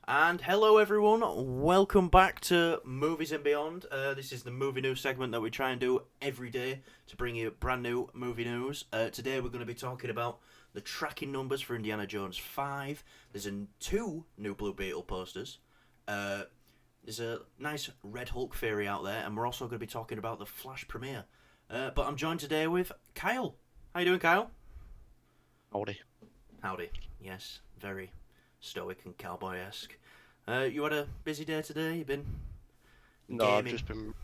And hello everyone, welcome back to Movies and Beyond. This is the movie news segment that we try and do every day to bring you brand new movie news. Today we're going to be talking about the tracking numbers for Indiana Jones 5. There's two new Blue Beetle posters. There's a nice Red Hulk theory out there, and we're also going to be talking about the Flash premiere. But I'm joined today with Kyle. How you doing, Kyle? Howdy. Howdy. Yes, very stoic and cowboy-esque. You had a busy day today? You been No, I've gaming? just been.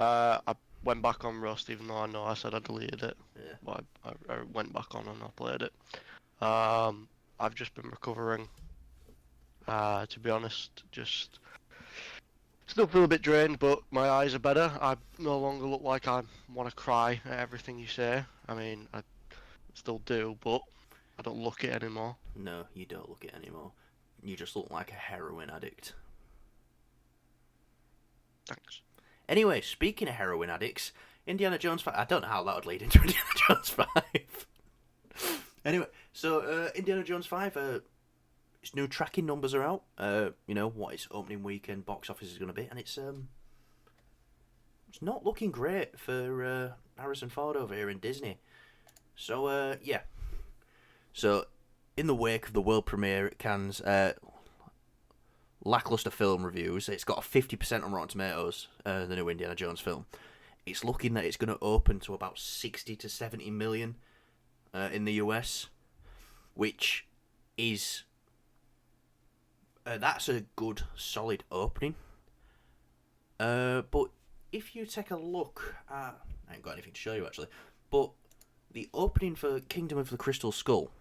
I went back on Rust, even though I know I said I deleted it. Yeah. But I went back on and I played it. Um, I've just been recovering. To be honest, just still feel a bit drained, but my eyes are better. I no longer look like I want to cry at everything you say. I mean, I still do, but I don't look it anymore. No, you don't look it anymore. You just look like a heroin addict. Thanks. Anyway, speaking of heroin addicts, Indiana Jones 5... I don't know how that would lead into Indiana Jones 5. Anyway, so Indiana Jones 5, its new tracking numbers are out. You know, what its opening weekend box office is going to be. And it's not looking great for Harrison Ford over here in Disney. So, yeah. So, in the wake of the world premiere at Cannes, lackluster film reviews, it's got a 50% on Rotten Tomatoes, the new Indiana Jones film. It's looking that it's going to open to about 60 to 70 million in the US, which is... that's a good, solid opening. But if you take a look at... I ain't got anything to show you, actually. But the opening for Kingdom of the Crystal Skull,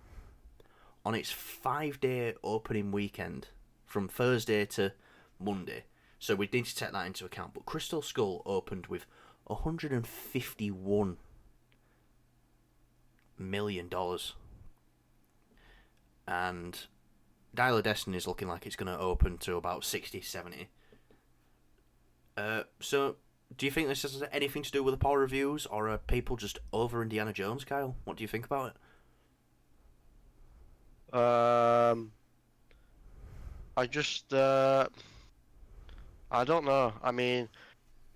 on its 5-day opening weekend, from Thursday to Monday, so we need to take that into account, but Crystal Skull opened with $151 million. And Dial of Destiny is looking like it's going to open to about 60, 70. So, do you think this has anything to do with the poor reviews, or are people just over Indiana Jones, Kyle? What do you think about it? I just I don't know. I mean,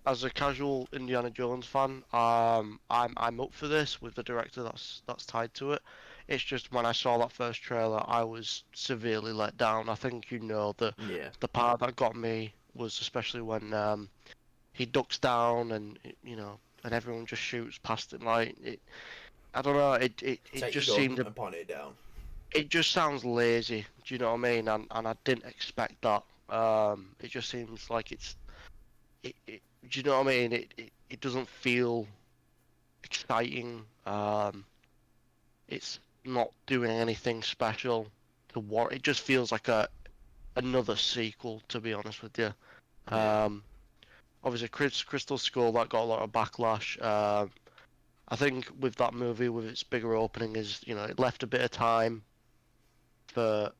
as a casual Indiana Jones fan, I'm up for this with the director that's tied to it. It's just when I saw that first trailer, I was severely let down. I think you know Yeah. the part that got me was especially when he ducks down and and everyone just shoots past him. Like I don't know. It Take your just gun seemed and point it down. it just sounds lazy. Do you know what I mean? And I didn't expect that. It just seems like do you know what I mean? It doesn't feel exciting. It's not doing anything special to what. It just feels like another sequel, to be honest with you. Yeah. Obviously, Crystal Skull that got a lot of backlash. I think with that movie, with its bigger opening, is it left a bit of time for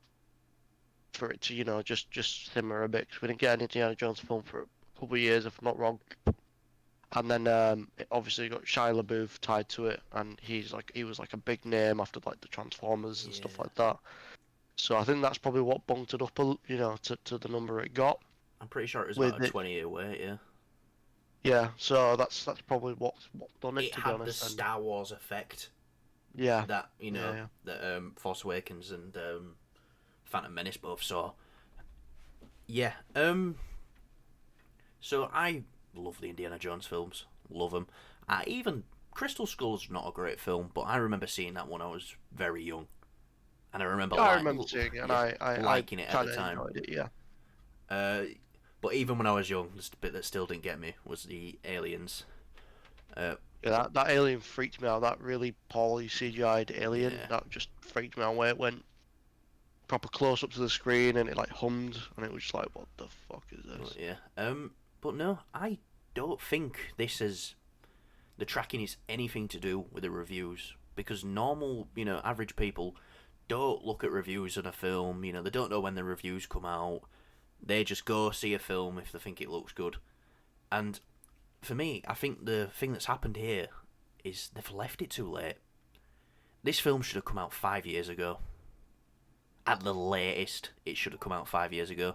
it to just simmer a bit. 'Cause we didn't get an Indiana Jones film for a couple of years, if I'm not wrong. And then it obviously got Shia LaBeouf tied to it, and he was like a big name after like the Transformers and stuff Yeah. like that. So I think that's probably what bumped it up, to the number it got I'm pretty sure it was about with a it. 20-year wait, yeah. Yeah, so that's probably what done it, It to be had the honest. And Star Wars effect yeah, that, yeah, yeah. that Force Awakens and Phantom Menace both saw. Yeah. So I love the Indiana Jones films. Love them. Even Crystal Skull's not a great film, but I remember seeing that when I was very young, and I remember I remember seeing it, and yeah, I liking it at the kind of time. enjoyed it. Yeah, Uh, but even when I was young, the bit that still didn't get me was the aliens. Uh, yeah. That alien freaked me out. That really poorly CGI'd alien yeah, that just freaked me out. Where it went proper close up to the screen and it like hummed, and it was just like, what the fuck is but this? yeah. But no, I don't think this is the tracking is anything to do with the reviews, because normal, average people don't look at reviews on a film. They don't know when the reviews come out. They just go see a film if they think it looks good. And for me, I think the thing that's happened here is they've left it too late. This film should have come out 5 years ago. at the latest, it should have come out 5 years ago.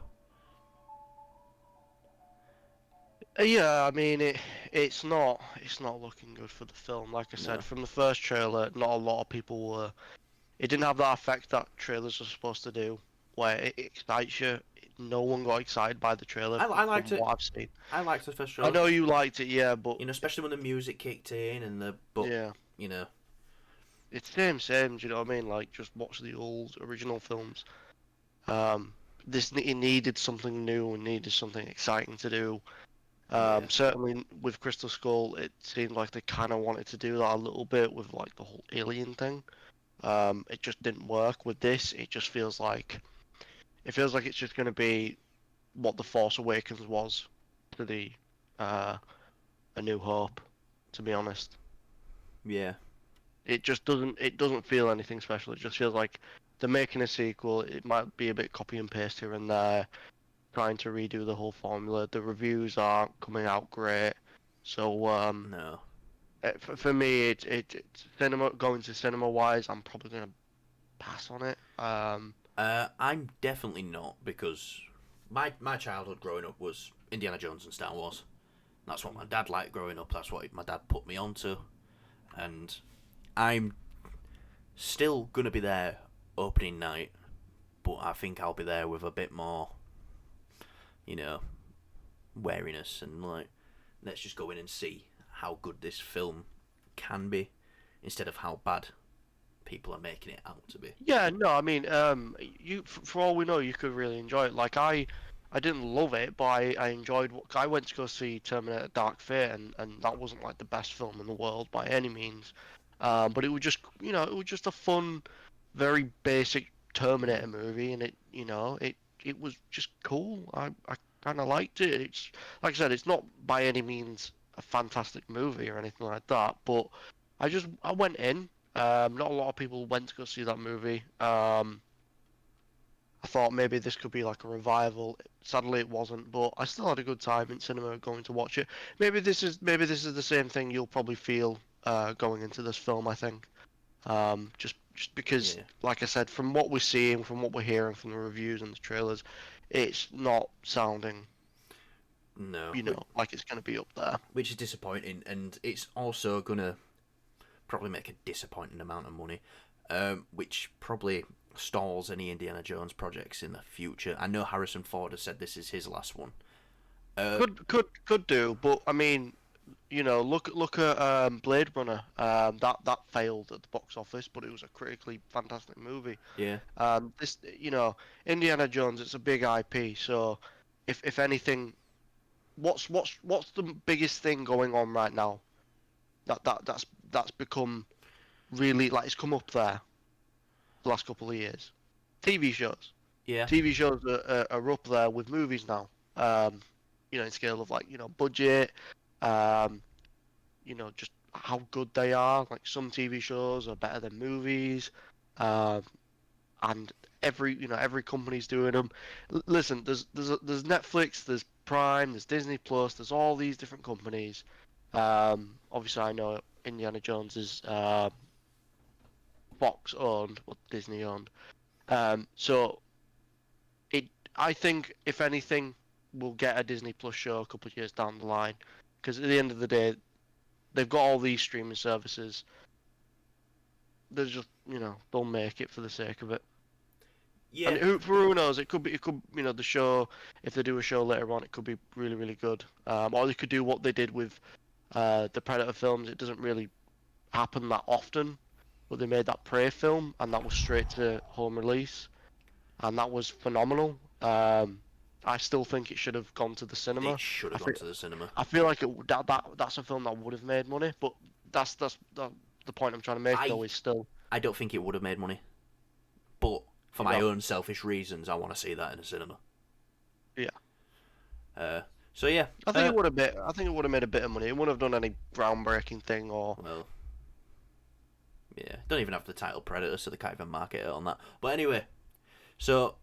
Yeah, I mean it's not looking good for the film. Like I said, No. from the first trailer, not a lot of people were. It didn't have that effect that trailers are supposed to do, where it excites you. No one got excited by the trailer I liked from it. what I've seen. I liked the first I trailer. know you liked it, yeah, but Especially when the music kicked in and the but yeah, you know, it's same. Do you know what I mean? Like just watch the old original films. Um, it needed something new and needed something exciting to do. yeah, Certainly with Crystal Skull, it seemed like they kind of wanted to do that a little bit with like the whole alien thing. It just didn't work with this. It feels like it's just going to be what the Force Awakens was to the uh, A New Hope. To be honest, yeah, it doesn't feel anything special. It just feels like they're making a sequel. It might be a bit copy and paste here and there, trying to redo the whole formula. The reviews aren't coming out great, so no. for me, it's cinema going to cinema wise. I'm probably gonna pass on it. I'm definitely not because my childhood growing up was Indiana Jones and Star Wars. That's what my dad liked growing up. That's what my dad put me onto, and I'm still gonna be there opening night, but I think I'll be there with a bit more, you know, wariness and like, let's just go in and see how good this film can be, instead of how bad people are making it out to be. Yeah, no, I mean, for all we know, you could really enjoy it. Like I didn't love it, but I enjoyed what I went to go see Terminator Dark Fate, and that wasn't like the best film in the world by any means. But it was just, it was just a fun, very basic Mm. Terminator movie, and it was just cool. I kind of liked it. It's like I said, it's not by any means a fantastic movie or anything like that, but I went in. Not a lot of people went to go see that movie. I thought maybe this could be like a revival. Sadly, it wasn't, but I still had a good time in cinema going to watch it. Maybe this is the same thing you'll probably feel going into this film. I think just because, Yeah, like I said, from what we're seeing, from what we're hearing from the reviews and the trailers, it's not sounding, no, like it's going to be up there. which is disappointing, and it's also gonna probably make a disappointing amount of money, which probably stalls any Indiana Jones projects in the future. I know Harrison Ford has said this is his last one. Uh, Could do, but I mean, look at Blade Runner. That failed at the box office, but it was a critically fantastic movie. yeah, This, Indiana Jones. It's a big IP, so if anything, what's the biggest thing going on right now? That's become really like it's come up there the last couple of years. TV shows. yeah, TV shows are up there with movies now. Um, in scale of like budget, um, just how good they are. Like some TV shows are better than movies, um, and every company's doing them. Listen, there's Netflix, there's Prime, there's Disney Plus, there's all these different companies. Obviously, I know Indiana Jones is Fox owned, or Disney owned. So it, I think, if anything, we'll get a Disney Plus show a couple of years down the line, because at the end of the day, they've got all these streaming services. They're just, they'll make it for the sake of it. And yeah, who knows? It could, the show. If they do a show later on, it could be really, really good. Or they could do what they did with the Predator films. It doesn't really happen that often, but they made that Prey film, and that was straight to home release, and that was phenomenal. I still think it should have gone to the it cinema. should I have gone think to the cinema. I feel like that's a film that would have made money, but the point I'm trying to make I though is still, I don't think it would have made money, but for you my know, own selfish reasons, I want to see that in a cinema. yeah. Uh, so yeah, I think it would have made a bit of money. It wouldn't have done any groundbreaking thing or well, yeah, don't even have the title Predator, so they can't even market it on that. But anyway, so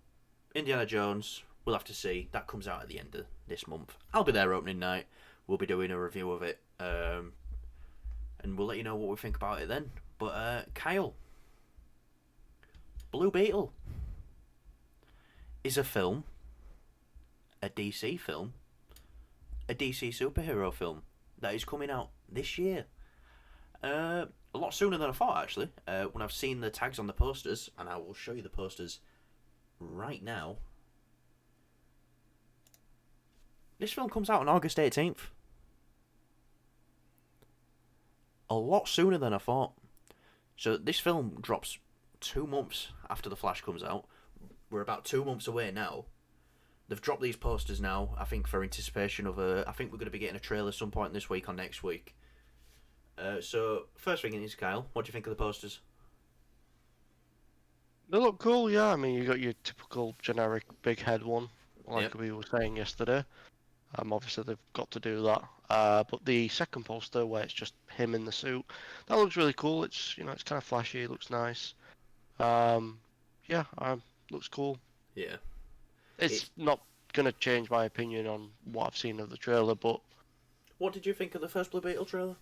Indiana Jones, we'll have to see. That comes out at the end of this month. I'll be there opening night. We'll be doing a review of it, and we'll let you know what we think about it then. But Kyle, Blue Beetle. is a film, a DC film, a DC superhero film that is coming out this year. A lot sooner than I thought, actually. When I've seen the tags on the posters, and I will show you the posters right now. This film comes out on August 18th. A lot sooner than I thought. So this film drops 2 months after The Flash comes out. We're about 2 months away now. They've dropped these posters now, I think, for anticipation of I think we're going to be getting a trailer some point this week or next week. So, first thing is, Kyle, what do you think of the posters? They look cool, yeah. I mean, you got your typical generic big head one, like Yep. we were saying yesterday. Obviously they've got to do that. But the second poster, where it's just him in the suit, that looks really cool. It's it's kind of flashy. It looks nice. Um, yeah, looks cool. Yeah. It. It's not gonna change my opinion on what I've seen of the trailer, but What did you think of the first Blue Beetle trailer?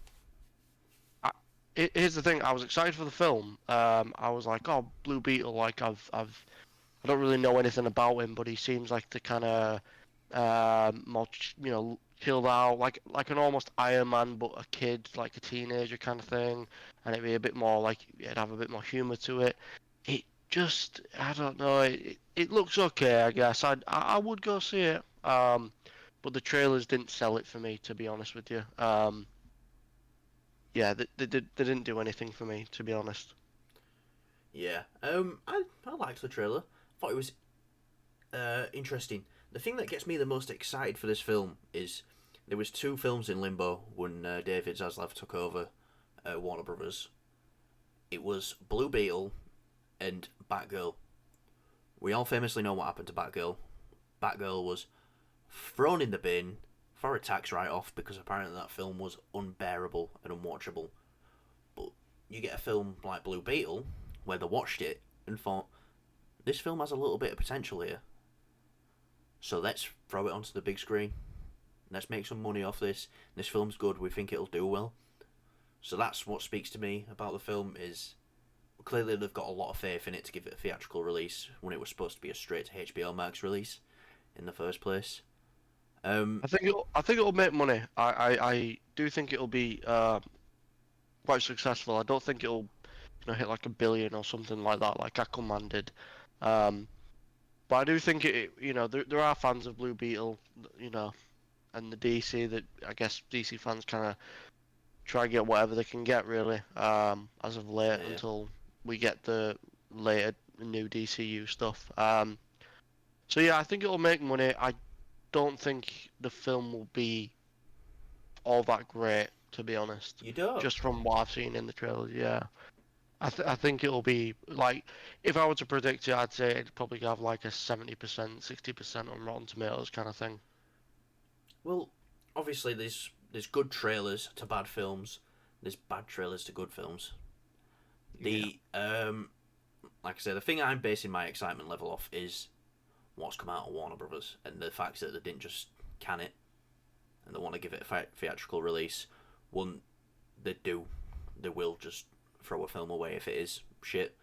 I, here's the thing. I was excited for the film. I was like, oh, Blue Beetle. Like I don't really know anything about him, but he seems like the kind of more chilled out, like an almost Iron Man, but a kid, like a teenager kind of thing, and it'd be a bit more like it'd have a bit more humor to it. It just, I don't know, it looks okay, I guess. I would go see it. But the trailers didn't sell it for me, to be honest with you. Yeah, they didn't do anything for me, to be honest. Yeah. I liked the trailer. I thought it was interesting. The thing that gets me the most excited for this film is there was 2 films in limbo when David Zaslav took over Warner Brothers. It was Blue Beetle and Batgirl. We all famously know what happened to Batgirl. Batgirl was thrown in the bin for a tax write-off because apparently that film was unbearable and unwatchable. But you get a film like Blue Beetle where they watched it and thought, this film has a little bit of potential here. So let's throw it onto the big screen. Let's make some money off this. This film's good. We think it'll do well. So that's what speaks to me about the film is clearly they've got a lot of faith in it to give it a theatrical release when it was supposed to be a straight to HBO Max release in the first place. I think it'll make money. I do think it'll be quite successful. I don't think it'll hit like 1 billion or something like that, like Aquaman did. But I do think there are fans of Blue Beetle, and the DC that I guess DC fans kind of try and get whatever they can get really, as of late Yeah. until we get the later new DCU stuff. So yeah, I think it'll make money. I don't think the film will be all that great, to be honest. You don't? Just from what I've seen in the trailers, yeah. I think it'll be like, if I were to predict it, I'd say it'd probably have like a 70%, 60% on Rotten Tomatoes kind of thing. Well, obviously there's good trailers to bad films. There's bad trailers to good films. The like I say, the thing I'm basing my excitement level off is what's come out of Warner Brothers and the fact that they didn't just can it and they want to give it a theatrical release. One, they will just throw a film away if it is shit.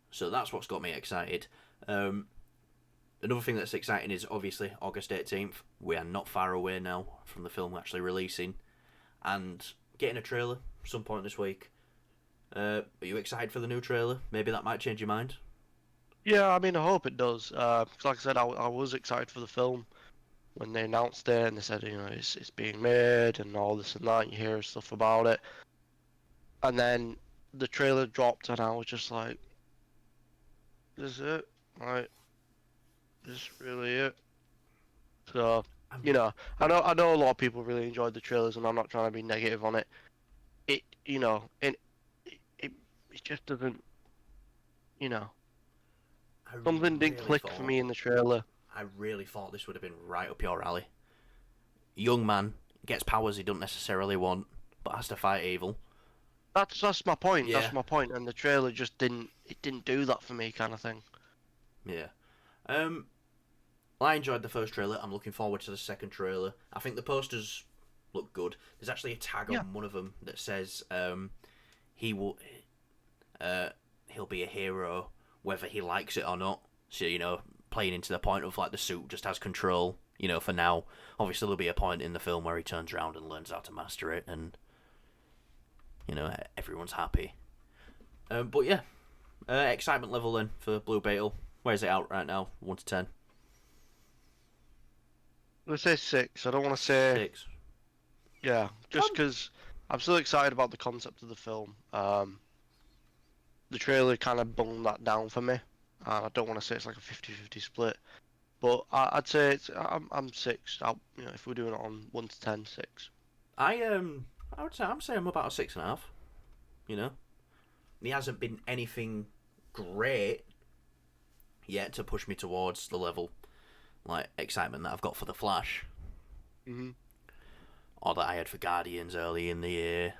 So that's what's got me excited. Another thing that's exciting is obviously August 18th. We are not far away now from the film actually releasing and getting a trailer some point this week. Are you excited for the new trailer? Maybe that might change your mind. Yeah, I mean, I hope it does. 'Cause like I said, I was excited for the film when they announced it and they said, it's being made and all this and that. And you hear stuff about it, and then the trailer dropped, and I was just like, "This is it? Right? This is really it?" So, I'm, I know a lot of people really enjoyed the trailers, and I'm not trying to be negative on it. It just doesn't, you know, I something didn't really click for thought me in the trailer. I really thought this would have been right up your alley. Young man gets powers he doesn't necessarily want, but has to fight evil. That's my point. Yeah, That's my point. And the trailer just didn't do that for me, kind of thing. yeah. Well, I enjoyed the first trailer. I'm looking forward to the second trailer. I think the posters look good. There's actually a tag Yeah. on one of them that says he will he'll be a hero whether he likes it or not. So playing into the point of like the suit just has control. For now. Obviously, there'll be a point in the film where he turns around and learns how to master it, and everyone's happy. But yeah, excitement level then for Blue Beetle. Where's it out right now? 1 to 10. Let's say 6. I don't want to say 6. yeah, just because I'm still excited about the concept of the film. The trailer kind of bunged that down for me. I don't want to say it's like a 50-50 split, but I'd say I'm 6. If we're doing it on 1 to 10, 6. I would say I'm about a 6.5. He hasn't been anything great yet to push me towards the level like excitement that I've got for the Flash. Or that I had for Guardians early in the year,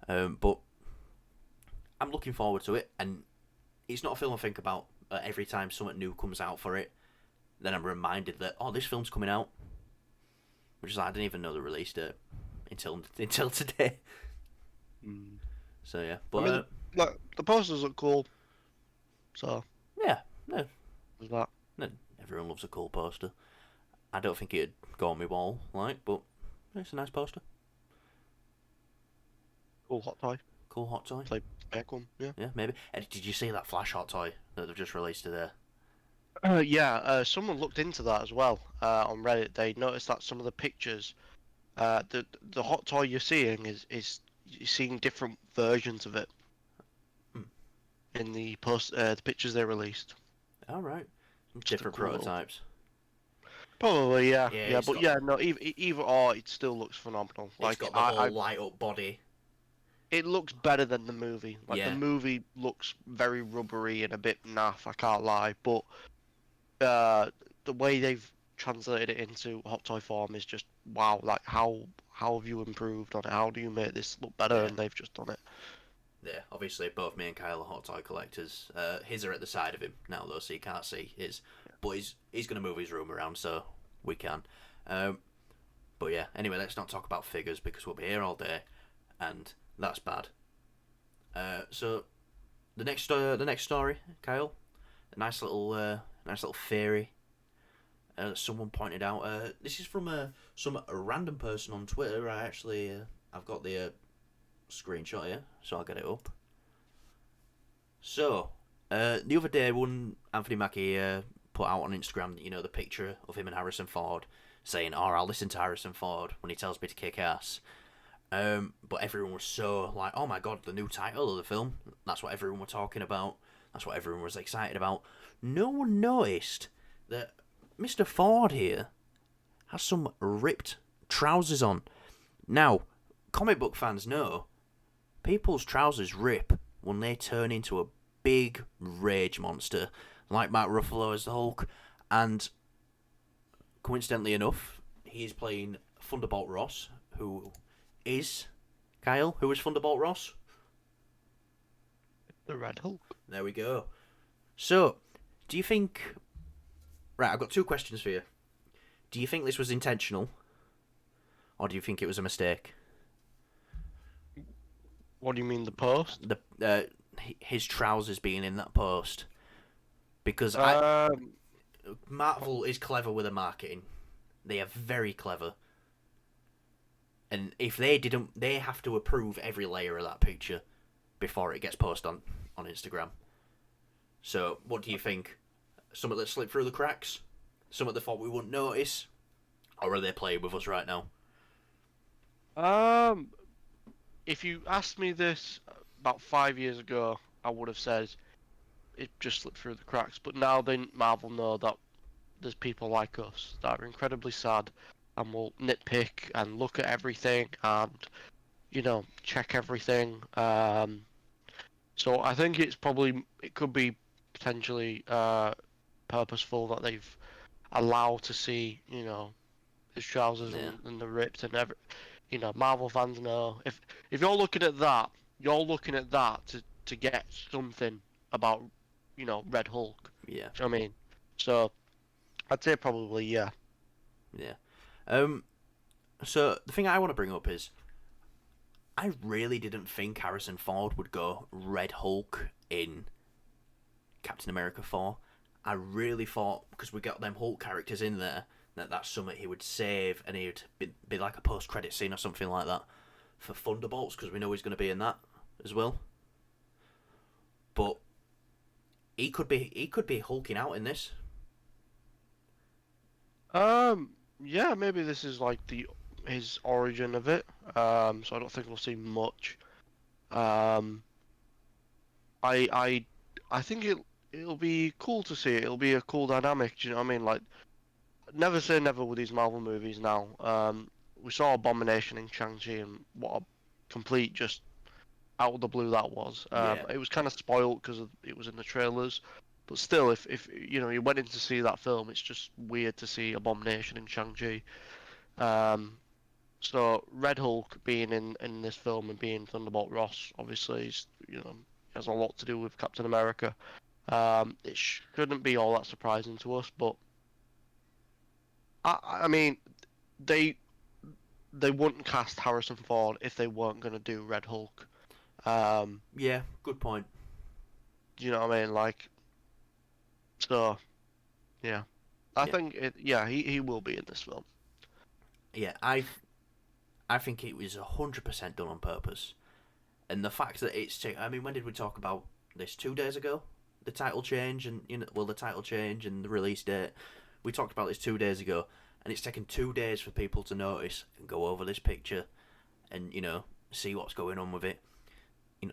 But I'm looking forward to it, and it's not a film I think about every time something new comes out for it. Then I'm reminded that, this film's coming out. Which is like, I didn't even know the release date until today. So yeah, but the posters look cool. So yeah, no, was that. No, everyone loves a cool poster. I don't think it'd go on my wall, but it's a nice poster. Cool hot toy. Cool hot toy. Play back one, yeah. Yeah, maybe. Did you see that Flash hot toy that they've just released today? Someone looked into that as well on Reddit. They noticed that some of the pictures, the hot toy you're seeing is you're seeing different versions of it in the pictures they released. All right, different prototypes. Probably, yeah. No, either or, it still looks phenomenal. It's got the whole light up body. It looks better than the movie. Yeah. The movie looks very rubbery and a bit naff, I can't lie. But the way they've translated it into hot toy form is just wow. Like how have you improved on it? How do you make this look better? And they've just done it. Yeah, obviously both me and Kyle are hot toy collectors. His are at the side of him now though, so you can't see his. But he's gonna move his room around so we can. But yeah, anyway, let's not talk about figures because we'll be here all day, and that's bad. So the next story, Kyle, a nice little theory that someone pointed out. This is from some random person on Twitter. I've got the screenshot here, so I'll get it up. So the other day when Anthony Mackie put out on Instagram, the picture of him and Harrison Ford saying, I'll listen to Harrison Ford when he tells me to kick ass. But everyone was so like, oh my god, the new title of the film. That's what everyone were talking about. That's what everyone was excited about. No one noticed that Mr. Ford here has some ripped trousers on. Now, comic book fans know people's trousers rip when they turn into a big rage monster, like Mark Ruffalo as the Hulk, and coincidentally enough, he is playing Thunderbolt Ross, who is Thunderbolt Ross? The Red Hulk. There we go. So, do you think... Right, I've got 2 questions for you. Do you think this was intentional? Or do you think it was a mistake? What do you mean, the post? His trousers being in that post. Because Marvel is clever with the marketing. They are very clever. And if they didn't, they have to approve every layer of that picture before it gets posted on Instagram. So, what do you think? Something that slipped through the cracks? Something they thought we wouldn't notice? Or are they playing with us right now? If you asked me this about 5 years ago, I would have said it just slipped through the cracks. But now Marvel know that there's people like us that are incredibly sad and will nitpick and look at everything and, check everything. So I think it could be potentially purposeful that they've allowed to see, his trousers and the ripped and every. Marvel fans know if you're looking at that, to get something about, Red Hulk. Yeah. Do you know what I mean? So I'd say probably yeah. Yeah. So the thing I want to bring up is, I really didn't think Harrison Ford would go Red Hulk in Captain America 4. I really thought, because we got them Hulk characters in there, that that's something he would save and he'd be like a post-credit scene or something like that for Thunderbolts, because we know he's going to be in that as well. But he could be hulking out in this. Yeah, maybe this is like his origin of it. So I don't think we'll see much. Um, I I think it'll be cool to see it. It'll be a cool dynamic. Do you know what I mean? Like, never say never with these Marvel movies now. We saw Abomination in Shang-Chi, and what a complete just out of the blue that was. Yeah, It was kind of spoiled because it was in the trailers, but still, if you know you went in to see that film, it's just weird to see Abomination in Shang-Chi. Um, so Red Hulk being in this film and being Thunderbolt Ross, obviously, is, you know, has a lot to do with Captain America. It shouldn't be all that surprising to us, but I mean, they they wouldn't cast Harrison Ford if they weren't going to do Red Hulk. Um, yeah, good point. do you know what I mean? Like, so yeah, I Yeah, think yeah, he will be in this film. yeah, I think it was 100% done on purpose, and the fact that I mean, when did we talk about this? 2 days ago, the title change and the title change and the release date. We talked about this 2 days ago, and it's taken 2 days for people to notice and go over this picture, and see what's going on with it.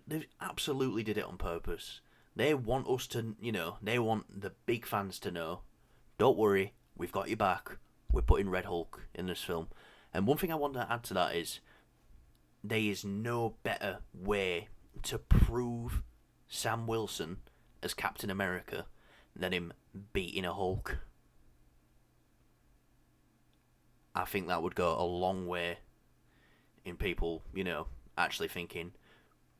They absolutely did it on purpose. They want us to, they want the big fans to know. Don't worry, we've got you back. We're putting Red Hulk in this film. And one thing I want to add to that is there is no better way to prove Sam Wilson as Captain America than him beating a Hulk. I think that would go a long way in people, actually thinking,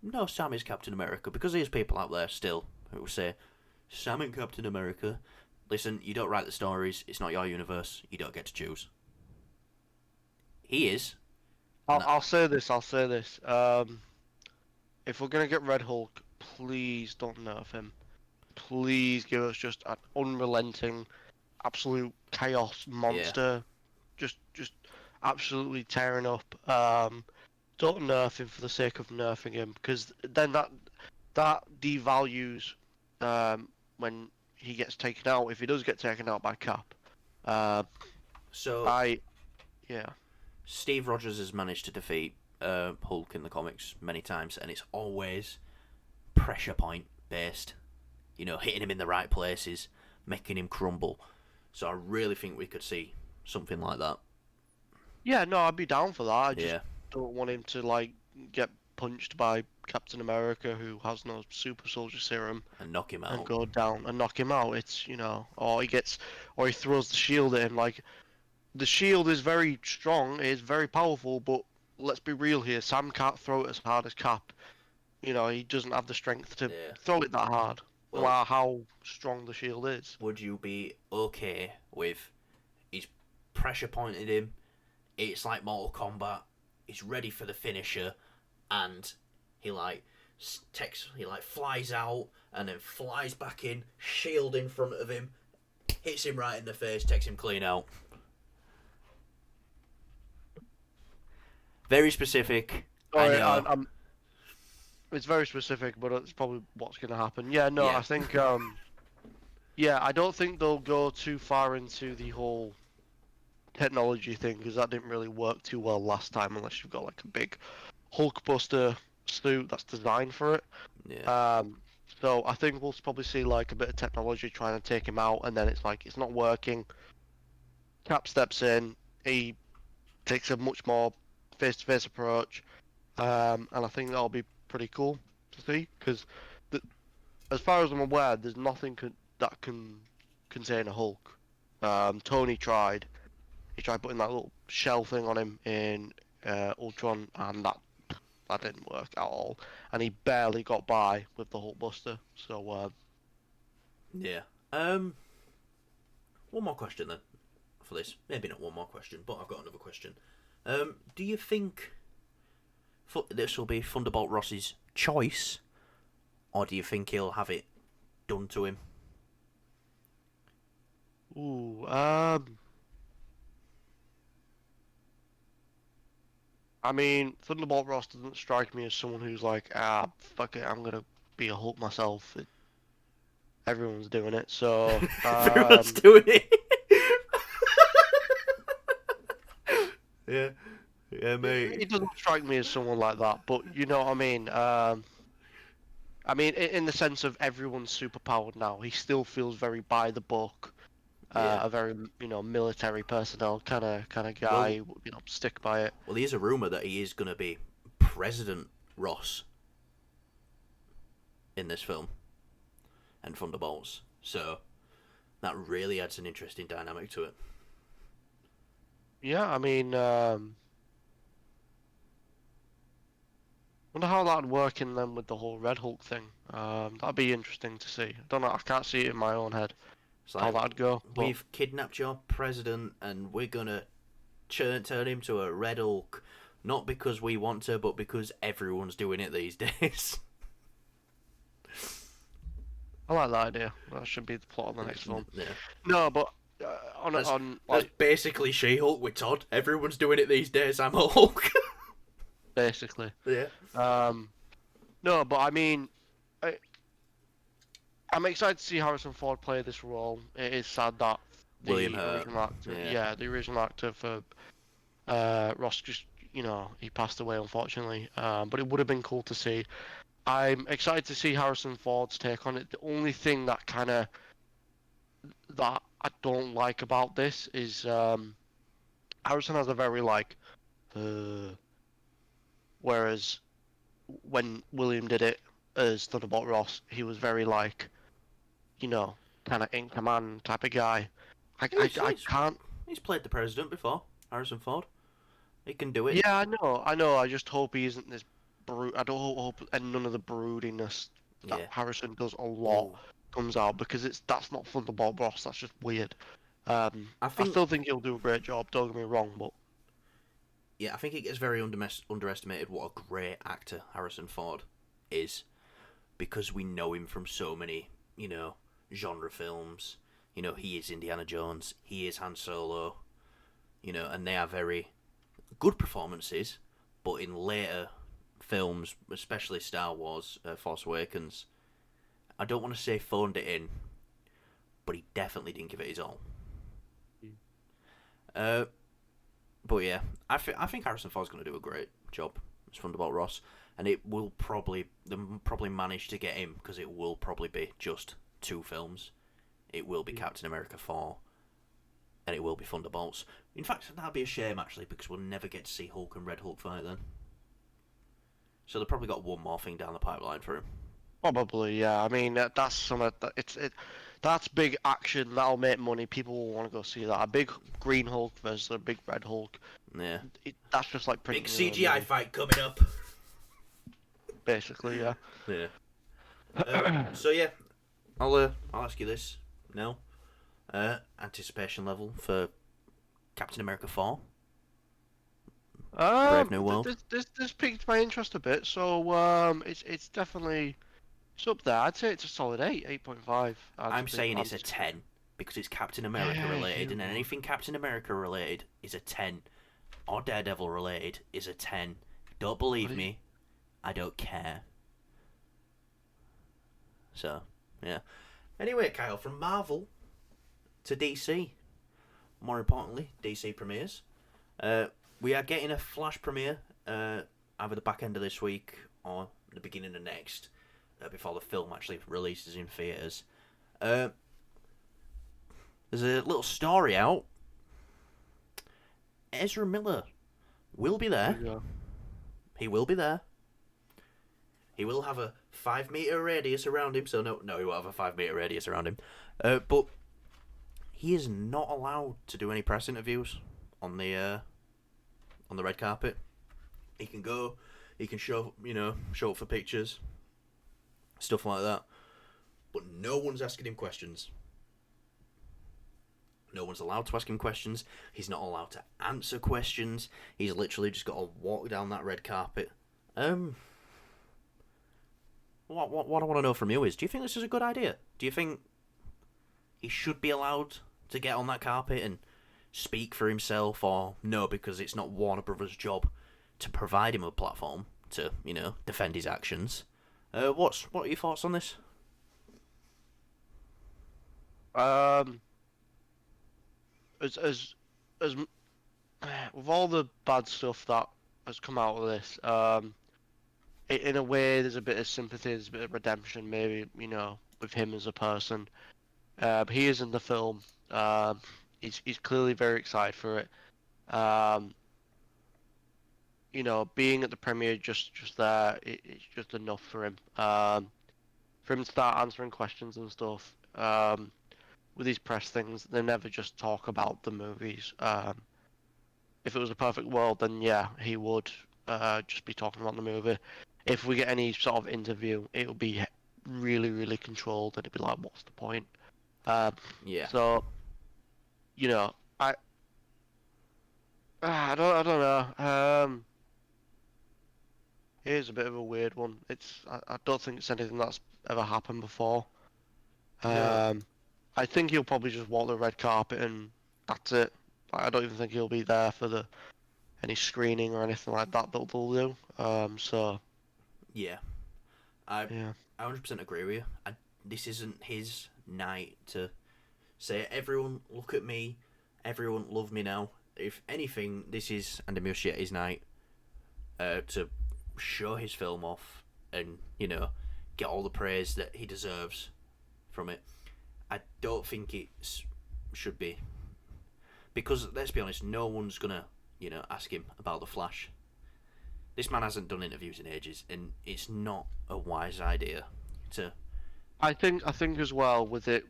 no, Sam is Captain America, because there's people out there still who will say, Sam and Captain America. Listen, you don't write the stories. It's not your universe. You don't get to choose. He is. I'll say this. I'll say this. If we're gonna get Red Hulk, please don't nerf him. Please give us just an unrelenting, absolute chaos Yeah. monster, just absolutely tearing up. Don't nerf him for the sake of nerfing him, because then that devalues when he gets taken out. If he does get taken out by Cap, uh, So I yeah. Steve Rogers has managed to defeat Hulk in the comics many times, and it's always pressure point based. Hitting him in the right places, making him crumble. So I really think we could see something like that. Yeah, no, I'd be down for that. I just Yeah, don't want him to like get punched by Captain America, who has no super soldier serum, and knock him and out. go down and knock him out. It's, or he throws the shield at him. Like, the shield is very strong, it is very powerful, but let's be real here. Sam can't throw it as hard as Cap. He doesn't have the strength to Yeah. throw it that hard, no Well, matter how strong the shield is. would you be okay with he's pressure pointed him? It's like Mortal Kombat. He's ready for the finisher, and he flies out and then flies back in, shield in front of him, hits him right in the face, takes him clean out. Very specific. I Sorry, know. it's very specific, but it's probably what's going to happen. Yeah, no, Yeah. I think, yeah, I don't think they'll go too far into the whole technology thing, because that didn't really work too well last time, unless you've got like a big Hulkbuster suit that's designed for it. Yeah. So I think we'll probably see like a bit of technology trying to take him out, and then it's like it's not working. Cap steps in, he takes a much more face-to-face approach, and I think that'll be pretty cool to see, because as far as I'm aware, there's nothing that can contain a Hulk. Tony tried. He tried putting that little shell thing on him in Ultron, and that didn't work at all. And he barely got by with the Hulkbuster. So Yeah. One more question then for this. Maybe not one more question, but I've got another question. Do you think this will be Thunderbolt Ross's choice, or do you think he'll have it done to him? Ooh, I mean, Thunderbolt Ross doesn't strike me as someone who's like, fuck it, I'm gonna be a Hulk myself. Everyone's doing it, so Everyone's doing it. Yeah, yeah, he mate. doesn't strike me as someone like that. But you know what I mean. I mean, in the sense of everyone's superpowered now, he still feels very by the book, Yeah. a very military personnel kind of guy. Well, Stick by it. well, there's a rumor that he is gonna be President Ross in this film and Thunderbolts. So that really adds an interesting dynamic to it. Yeah, I mean, wonder how that'd work in them with the whole Red Hulk thing. That'd be interesting to see. I don't know. I can't see it in my own head It's how like that'd go, but. we've kidnapped your president and we're gonna turn him to a Red Hulk, not because we want to, but because everyone's doing it these days. I like that idea. That should be the plot of the next film. Yeah. No, but That's, on that's like basically She-Hulk with Todd. Everyone's doing it these days. I'm a Hulk. basically. Yeah. No, but I mean, I, I'm excited to see Harrison Ford play this role. It is sad that William the Hurt. original actor, Yeah. the original actor for Ross just, he passed away unfortunately. But it would have been cool to see. I'm excited to see Harrison Ford's take on it. The only thing that I don't like about this is Harrison has a very like whereas when William did it as Thunderbolt Ross, he was very like, kind of in command type of guy. I He's, can't. he's played the president before. Harrison Ford. He can do it. Yeah, I know. I just hope he isn't this brute. I don't hope and none of the broodiness that Yeah. Harrison does a lot Oh, comes out because that's not Thunderbolt Ross. That's just weird. I I think. still think he'll do a great job. Don't get me wrong, but Yeah, I think it gets very underestimated what a great actor Harrison Ford is, because we know him from so many, genre films. He is Indiana Jones. He is Han Solo. And they are very good performances, but in later films, especially Star Wars, Force Awakens, I don't want to say phoned it in, but he definitely didn't give it his all. Uh, but yeah, I think Harrison Ford's going to do a great job as Thunderbolt Ross, and they'll probably manage to get him because it will probably be just 2 films. It will be Captain America 4, and it will be Thunderbolts. In fact, that'd be a shame actually because we'll never get to see Hulk and Red Hulk fight then. So they've probably got one more thing down the pipeline for him. probably yeah. I mean that's some of that's big action. That'll make money. People will want to go see that. A big Green Hulk versus a big Red Hulk. Yeah. That's just like Big printing CGI fight coming up. basically, yeah. Yeah. So yeah, I'll ask you this now. Anticipation level for Captain America 4. Brave New World. This piqued my interest a bit, so it's definitely it's up there. I'd say it's a solid 8.5. I'm saying it's a 10 because it's Captain America Yeah, related, you and anything Captain America related is a 10, or Daredevil related is a 10. Don't believe What me, I don't care. So yeah. Anyway, Kyle, from Marvel to DC. More importantly, DC premieres. We are getting a Flash premiere either the back end of this week or the beginning of next, before the film actually releases in theatres. There's a little story out. Ezra Miller will be there. He will be there. He will have a 5-meter radius around him. So no, he won't have a 5-meter radius around him. But he is not allowed to do any press interviews on the red carpet. He can go, he can show up for pictures, stuff like that. But no one's asking him questions. No one's allowed to ask him questions. He's not allowed to answer questions. He's literally just got to walk down that red carpet. What I want to know from you is, do you think this is a good idea? Do you think he should be allowed to get on that carpet and speak for himself, or no, because it's not Warner Brothers' job to provide him a platform to, defend his actions. What are your thoughts on this? Um, as with all the bad stuff that has come out of this, in a way, there's a bit of sympathy, there's a bit of redemption, maybe, with him as a person. He is in the film. Um, he's clearly very excited for it. Um, being at the premiere just there, it's just enough for him. For him to start answering questions and stuff. With these press things, they never just talk about the movies. If it was a perfect world, then yeah, he would just be talking about the movie. If we get any sort of interview, it will be really, really controlled, and it'd be like, what's the point? Um, Yeah, so you know, I I don't know. Here's a bit of a weird one. I don't think it's anything that's ever happened before. no, Um, I think he'll probably just walk the red carpet and that's it. I don't even think he'll be there for the any screening or anything like that they'll do. So yeah, I yeah, I 100% agree with you. This isn't his night to say, everyone look at me, everyone love me now. If anything, this is Andy Muschietti's night to show his film off and, get all the praise that he deserves from it. I don't think it should be, because let's be honest, no one's gonna, ask him about the Flash. This man hasn't done interviews in ages, and it's not a wise idea to. I think as well with it.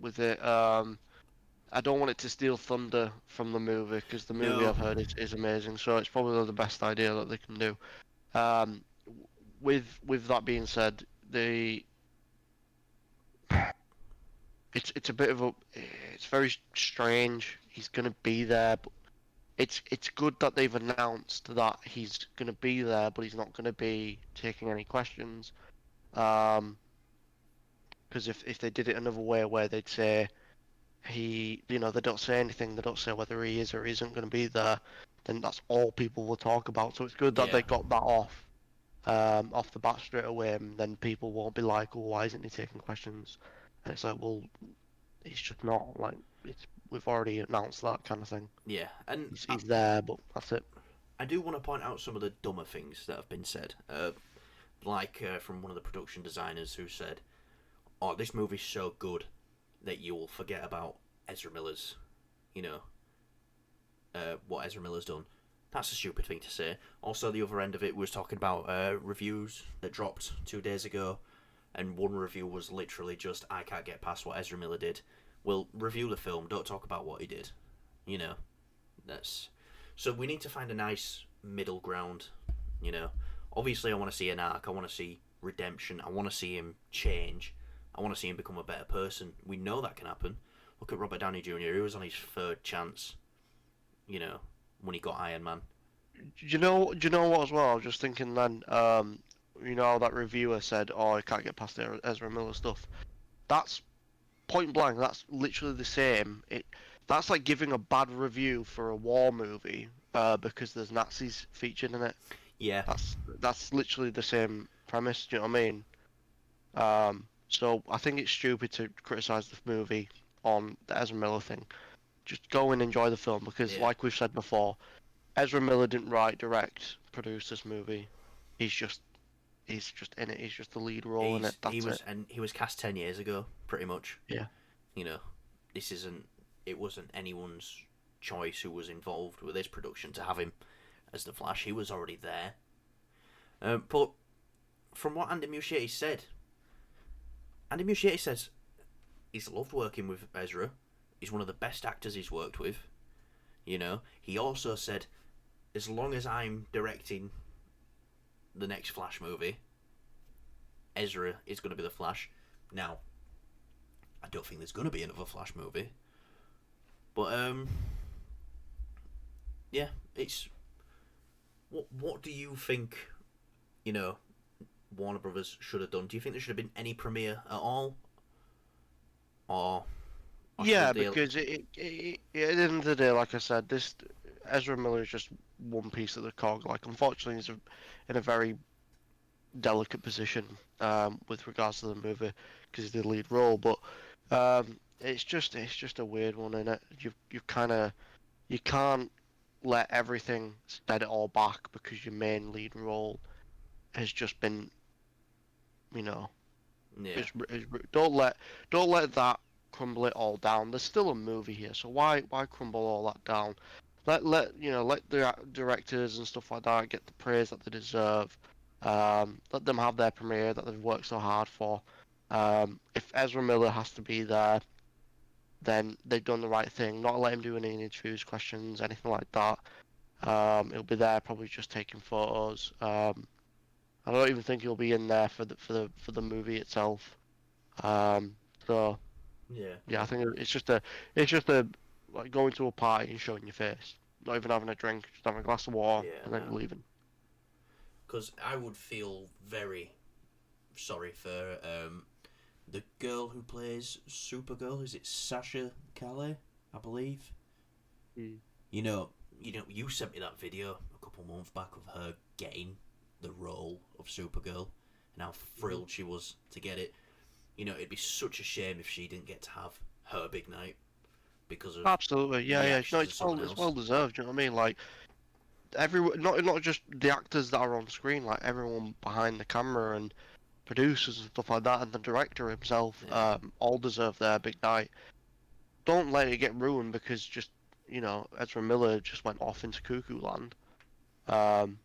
I don't want it to steal thunder from the movie because the movie No, I've heard is amazing. So it's probably the best idea that they can do. Um, with that being said, the it's a bit of a it's very strange. He's gonna be there, but it's good that they've announced that he's gonna be there, but he's not gonna be taking any questions. Um, because if they did it another way where they'd say they don't say anything, they don't say whether he is or isn't gonna be there, then that's all people will talk about. So it's good that yeah, they got that off the bat straight away, and then people won't be like, "Oh, why isn't he taking questions?" And it's like, well, he's just not like we've already announced that kind of thing. yeah, and He's there, but that's it. I do want to point out some of the dumber things that have been said. From one of the production designers who said, "Oh, this movie's so good that you will forget about Ezra Miller's, you know, what Ezra Miller's done." That's a stupid thing to say. Also, the other end of it was talking about reviews that dropped 2 days ago, and one review was literally just, "I can't get past what Ezra Miller did." Well, review the film. Don't talk about what he did. You know, that's so we need to find a nice middle ground. You know, obviously, I want to see an arc. I want to see redemption. I want to see him change. I want to see him become a better person. We know that can happen. Look at Robert Downey Jr. He was on his third chance. You know, when he got Iron Man. Do you know what as well? I was just thinking then. That reviewer said, "Oh, I can't get past the Ezra Miller stuff." That's point blank. That's literally the same. That's like giving a bad review for a war movie because there's Nazis featured in it. Yeah, That's literally the same premise. Do you know what I mean? So I think it's stupid to criticize the movie on the Ezra Miller thing. Just go and enjoy the film because, yeah. like we've said before, Ezra Miller didn't write, direct, produce this movie. He's just he's just in it. He's just the lead role in it. That's it. He was cast 10 years ago, pretty much. Yeah. You know, this isn't. It wasn't anyone's choice who was involved with this production to have him as the Flash. He was already there. But from what Andy Muschietti said, Andy Muschietti says he's loved working with Ezra. He's one of the best actors he's worked with. You know, he also said, as long as I'm directing the next Flash movie, Ezra is going to be the Flash. Now, I don't think there's going to be another Flash movie, but yeah, it's what do you think? You know, Warner Brothers should have done. Do you think there should have been any premiere at all, or Or should Yeah, they? because at the end of the day, like I said, this Ezra Miller is just one piece of the cog. Like, unfortunately, in a very delicate position with regards to the movie because he's the lead role. But it's just a weird one, and you kind of you can't let everything set it all back because your main lead role has just been, you know, Yeah, don't let that crumble it all down. There's still a movie here, so why crumble all that down? Let the directors and stuff like that get the praise that they deserve. Let them have their premiere that they've worked so hard for. If Ezra Miller has to be there, then they've done the right thing. Not let him do any interviews, questions, anything like that. He'll be there, probably just taking photos. I don't even think he'll be in there for the movie itself. Um, so yeah, yeah, I yeah, think it's just a like going to a party and showing your face, not even having a drink, just having a glass of water yeah. and then No, leaving. because I would feel very sorry for the girl who plays Supergirl. Is it Sasha Calais? I believe. Mm. You know, you sent me that video a couple months back of her getting the role of Supergirl, and how Mhm. thrilled she was to get it. It'd be such a shame if she didn't get to have her big night because of Absolutely, yeah, the yeah. No, actions of it's well, someone it's well else. deserved. You know what I mean? Like everyone, not just the actors that are on screen, like everyone behind the camera and producers and stuff like that, and the director himself, Yeah, all deserve their big night. Don't let it get ruined because just Ezra Miller just went off into cuckoo land. Um,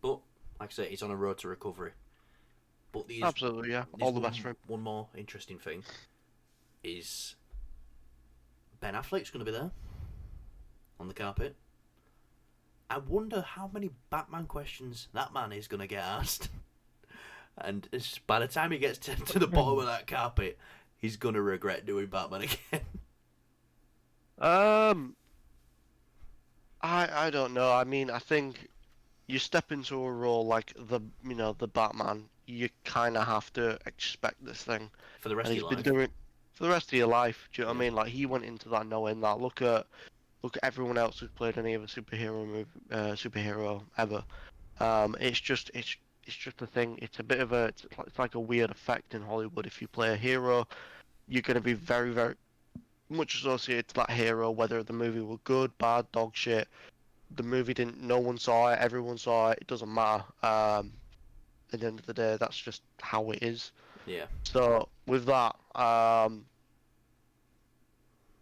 but like I say, he's on a road to recovery. But there's Absolutely, yeah. there's All the best for one him. one more interesting thing is Ben Affleck's going to be there on the carpet. I wonder how many Batman questions that man is going to get asked. And by the time he gets to the bottom of that carpet, he's going to regret doing Batman again. Um, I don't know. I mean, I think you step into a role like the Batman, you kind of have to expect this thing, For the rest and of he's your been life. doing it for the rest of your life. Do you know what I Yeah. mean? Like he went into that knowing that. Look at everyone else who's played any other superhero ever. It's just a thing. It's a bit of it's like a weird effect in Hollywood. If you play a hero, you're gonna be very, very much associated to that hero, whether the movie were good, bad, dog shit. The movie didn't. No one saw it. Everyone saw it. It doesn't matter. At the end of the day, that's just how it is. Yeah. So with that,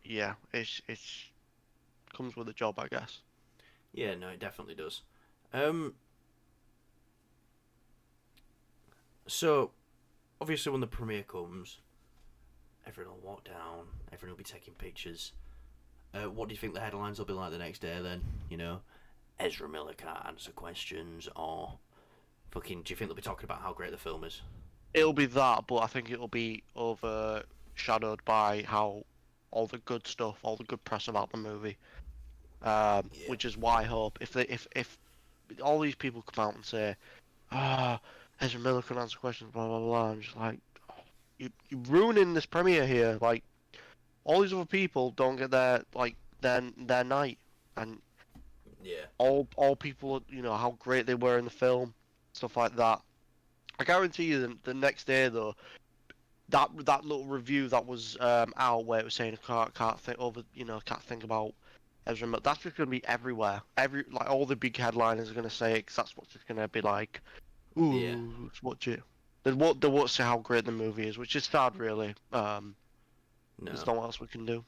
yeah, it's comes with the job, I guess. Yeah, no, it definitely does. Um, so, obviously, when the premiere comes, everyone will walk down, everyone will be taking pictures. What do you think the headlines will be like the next day then? Ezra Miller can't answer questions, or fucking, do you think they'll be talking about how great the film is? It'll be that, but I think it'll be overshadowed by how all the good stuff, all the good press about the movie. Yeah. Which is why I hope if all these people come out and say, ah, Ezra Miller can answer questions, blah blah blah. I'm just like, you're ruining this premiere here. Like all these other people don't get their night, and Yeah. all people, how great they were in the film, stuff like that. I guarantee you, the next day though, that little review that was out where it was saying can't think over, can't think about Ezra Miller. That's just gonna be everywhere. Like all the big headliners are gonna say it 'cause that's what's just gonna be like. Yeah. Ooh, let's watch it. They won't say how great the movie is, which is sad, really. There's No. not what else we can do.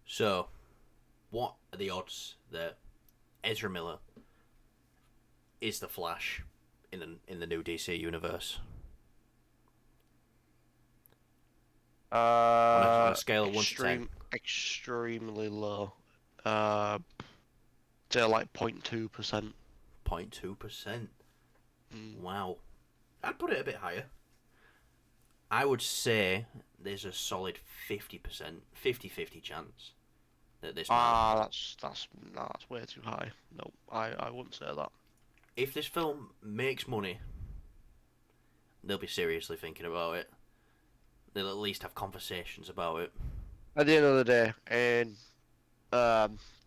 So, what are the odds that Ezra Miller is the Flash in the new DC universe? On a scale of 1 to 10. Extremely low. Uh, say like 0.2%. 0.2%. Mm. Wow. I'd put it a bit higher. I would say there's a solid 50%, 50-50 chance that this might Ah, happen. that's way too high. No, I wouldn't say that. If this film makes money, they'll be seriously thinking about it. They'll at least have conversations about it. At the end of the day, and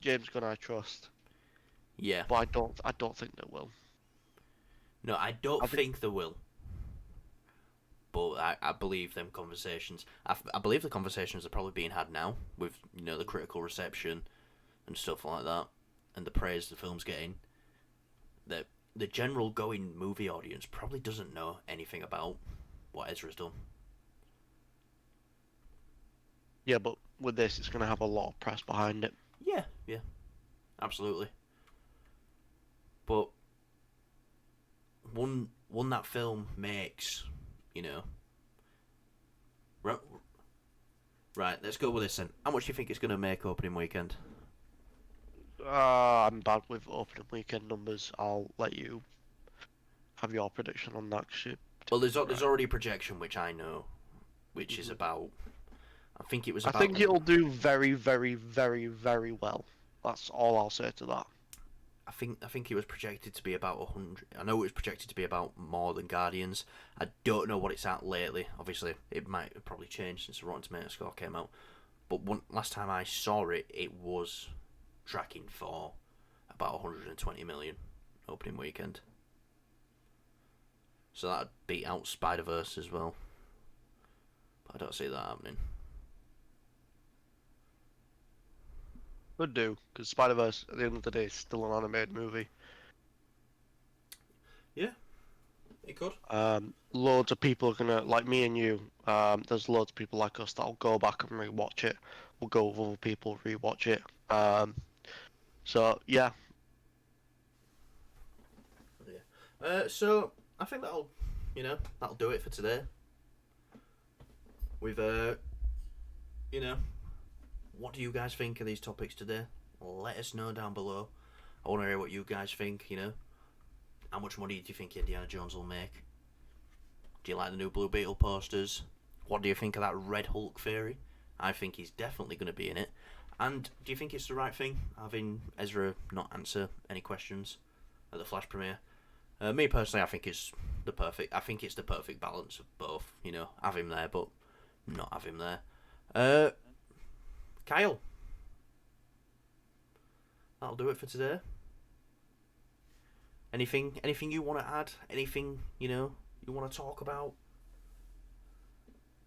James Gunn I trust, Yeah. but I don't think they will. No, I don't I think think they will. But I believe them conversations. I believe the conversations are probably being had now with the critical reception and stuff like that, and the praise the film's getting. That the general going movie audience probably doesn't know anything about what Ezra's done. yeah, but with this, it's gonna have a lot of press behind it. Yeah, yeah, absolutely. But one that film makes, you know. Right, right. Let's go with this then. How much do you think it's going to make opening weekend? I'm bad with opening weekend numbers. I'll let you have your prediction on that. 'Cause Well, there's right. already a projection which I know, which is about. I think it was I about. think it'll do very, very, very, very well. That's all I'll say to that. I think it was projected to be about 100. I know it was projected to be about more than Guardians. I don't know what it's at lately. Obviously, it might have probably changed since the Rotten Tomatoes score came out. But last time I saw it, it was tracking for about 120 million opening weekend. So that'd beat out Spider Verse as well. But I don't see that happening. Could do, because Spider-Verse, at the end of the day, is still an animated movie. Yeah, it could. Loads of people are gonna, like me and you, there's loads of people like us that'll go back and rewatch it. We'll go with other people, rewatch it. So, yeah. Yeah. So I think that'll do it for today. We've you know, what do you guys think of these topics today? Let us know down below. I want to hear what you guys think. How much money do you think Indiana Jones will make? Do you like the new Blue Beetle posters? What do you think of that Red Hulk theory? I think he's definitely going to be in it. And do you think it's the right thing having Ezra not answer any questions at the Flash premiere? Me personally, I think it's the perfect. I think it's the perfect balance of both. Have him there, but not have him there. Uh, Kyle, that'll do it for today. Anything you want to add? Anything you want to talk about?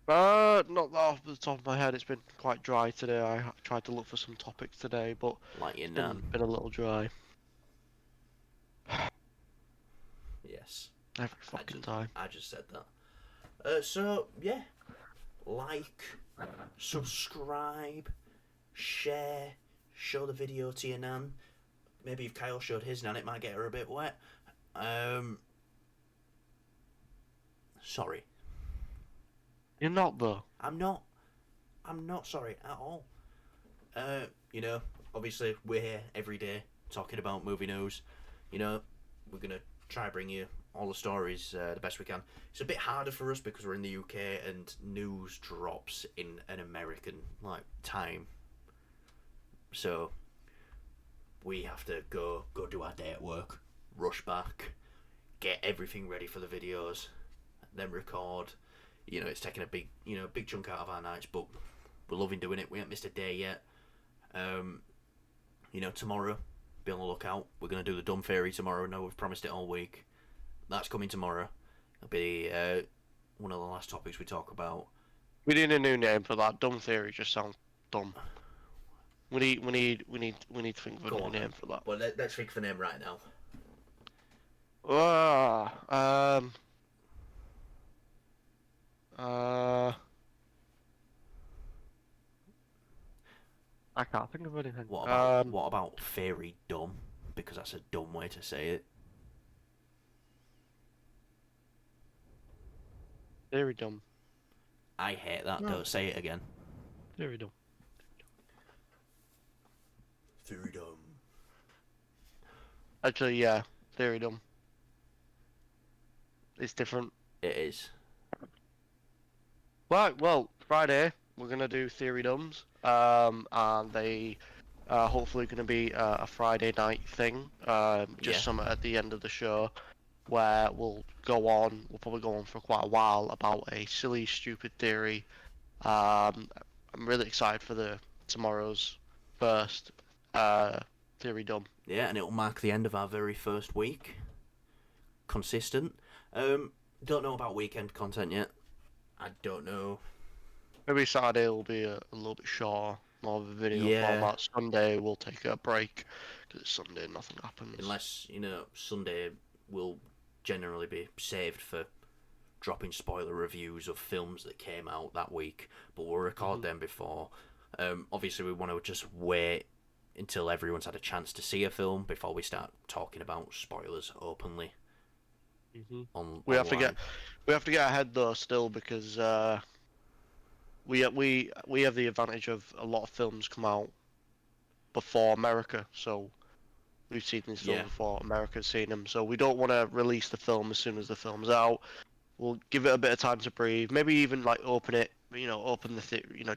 Not that off the top of my head. It's been quite dry today. I tried to look for some topics today, but Like your it's nan. been a little dry. Yes, Every I fucking just time. I just said that. So yeah, like, subscribe, share, show the video to your nan. Maybe if Kyle showed his nan, it might get her a bit wet. Sorry. You're not though. I'm not. I'm not sorry at all. Uh, you know, Obviously we're here every day talking about movie news. We're gonna try to bring you all the stories the best we can. It's a bit harder for us because we're in the UK and news drops in an American time. So we have to go do our day at work, rush back, get everything ready for the videos, then record. It's taking a big chunk out of our nights, but we're loving doing it. We haven't missed a day yet. Tomorrow, be on the lookout. We're gonna do the dumb fairy tomorrow. No, we've promised it all week. That's coming tomorrow. It'll be one of the last topics we talk about. We need a new name for that. Dumb theory just sounds dumb. We need to think of a Go new on then. name for that. Well, let's think of a name right now. Ah, uh, I can't think of anything. What about fairy dumb? Because that's a dumb way to say it. Very dumb. I hate that. No, Don't say it again. very dumb. Fairy dumb. Actually, yeah, very dumb. It's different. It is. Right, well, Friday we're gonna do Theory Dumbs, and they hopefully gonna be a Friday night thing, Yeah. just some at the end of the show. where we'll probably go on for quite a while about a silly, stupid theory. I'm really excited for the tomorrow's first theory done. Yeah, and it'll mark the end of our very first week. Consistent. Don't know about weekend content yet. I don't know. Maybe Saturday will be a little bit shorter, more of a video Yeah, format. Sunday we'll take a break because it's Sunday, nothing happens. unless, Sunday will generally be saved for dropping spoiler reviews of films that came out that week, but we'll record them before. Obviously, we want to just wait until everyone's had a chance to see a film before we start talking about spoilers openly We have to get online. ahead though still because we have the advantage of a lot of films come out before America, so we've seen these films Yeah, before America's seen them. So we don't want to release the film as soon as the film's out. We'll give it a bit of time to breathe. Maybe even like open it, open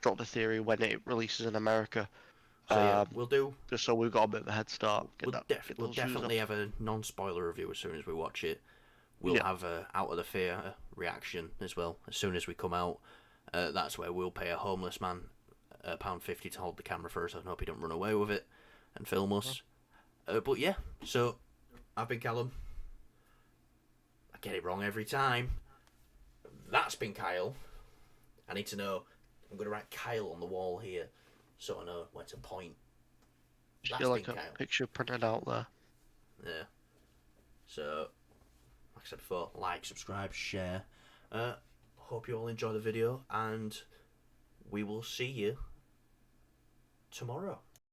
drop the theory when it releases in America. so yeah, Um, we'll do. just so we've got a bit of a head start. Get We'll those views definitely up. have a non-spoiler review as soon as we watch it. We'll Yeah. have a out of the fear reaction as well as soon as we come out. That's where we'll pay a homeless man £1.50 to hold the camera for us. I hope he don't run away with it and film us. But yeah, so I've been Callum. I get it wrong every time. That's been Kyle. I need to know. I'm going to write Kyle on the wall here so I know where to point. Just That's get been like a Kyle. picture printed out there. Yeah. So, like I said before, like, subscribe, share. Hope you all enjoy the video, and we will see you tomorrow.